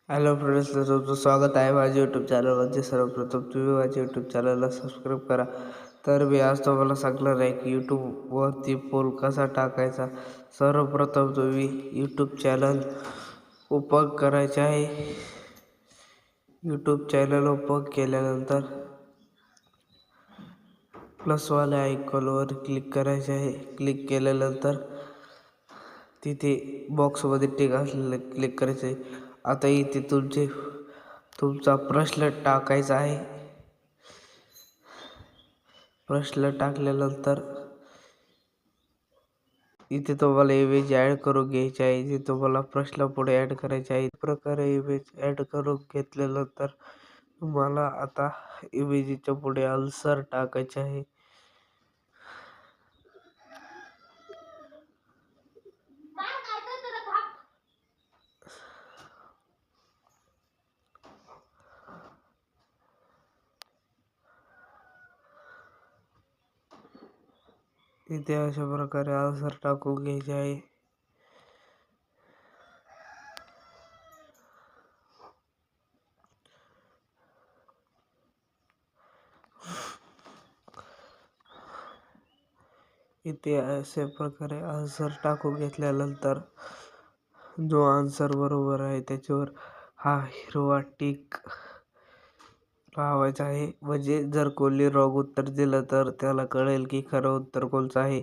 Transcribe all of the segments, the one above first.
Hello friends, तर तुमचं स्वागत आहे माझ्या यूट्यूब चॅनलमध्ये. सर्वप्रथम तुम्ही माझ्या यूट्यूब चॅनलला सबस्क्राईब करा. तर मी आज तुम्हाला सांगणार आहे की यूट्यूबवरती पोल कसा टाकायचा. सर्वप्रथम तुम्ही यूट्यूब चॅनल ओपन करायचे आहे. यूट्यूब चॅनल ओपन केल्यानंतर प्लसवाल्या आयकॉनवर क्लिक करायचे आहे. क्लिक केल्यानंतर तिथे बॉक्समध्ये टिक असलेलं क्लिक करायचं आहे. आता इथे तुमचा प्रश्न टाकायचा आहे. प्रश्न टाकल्यानंतर इथे तुम्हाला इमेज ॲड करून घ्यायची आहे. इथे तुम्हाला प्रश्न पुढे ॲड करायचे आहे. प्रकारे इमेज ॲड करून घेतल्यानंतर तुम्हाला आता इमेजच्या पुढे आन्सर टाकायचे आहे. इथे अशा प्रकारे आन्सर टाकून घ्यायचे आहे. इथे अशा प्रकारे आन्सर टाकून घेतल्यानंतर जो आन्सर बरोबर आहे त्याच्यावर हा हिरवा टिक लावायचा आहे. म्हणजे जर कोणी रॉंग उत्तर दिलं तर त्याला कळेल की खरं उत्तर कोणचं आहे.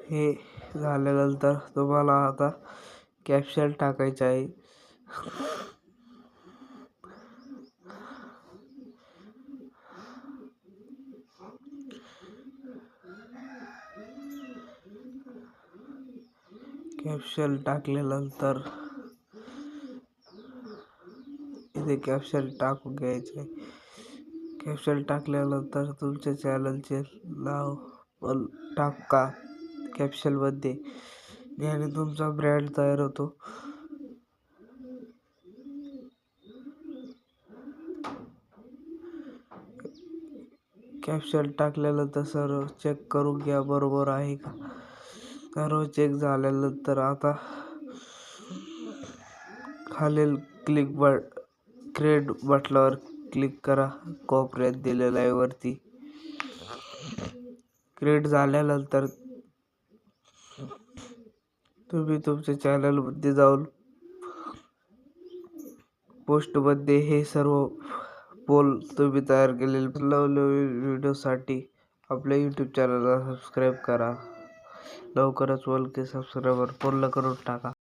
हे झाल्यानंतर तुम्हाला आता कॅप्शन टाकायचं आहे. कॅप्शन टाकल्यानंतर इथे कॅप्शन टाकून घ्यायचे आहे. कॅप्शन टाकल्यानंतर तुमच्या चॅनलचे नाव पण टाका कॅप्शनमध्ये, याने तुमचा ब्रँड तयार होतो. कॅप्शन टाकल्यानंतर सर्व चेक करून घ्या बरोबर आहे का. सर्व चेक झाल्यानंतर आता खालील क्रिएट बटनावर क्लिक करा. कोपऱ्यात दिलेला आहे वरती. क्रिएट झाल्यानंतर तुम्ही तुमच्या चॅनलमध्ये जाऊन पोस्टमध्ये हे सर्व पोल तुम्ही तयार केलेले नवनवीन व्हिडिओसाठी आपल्या यूट्यूब चॅनलला सबस्क्राईब करा. लवकरच 1K सबस्क्रायबर पूर्ण करून टाका.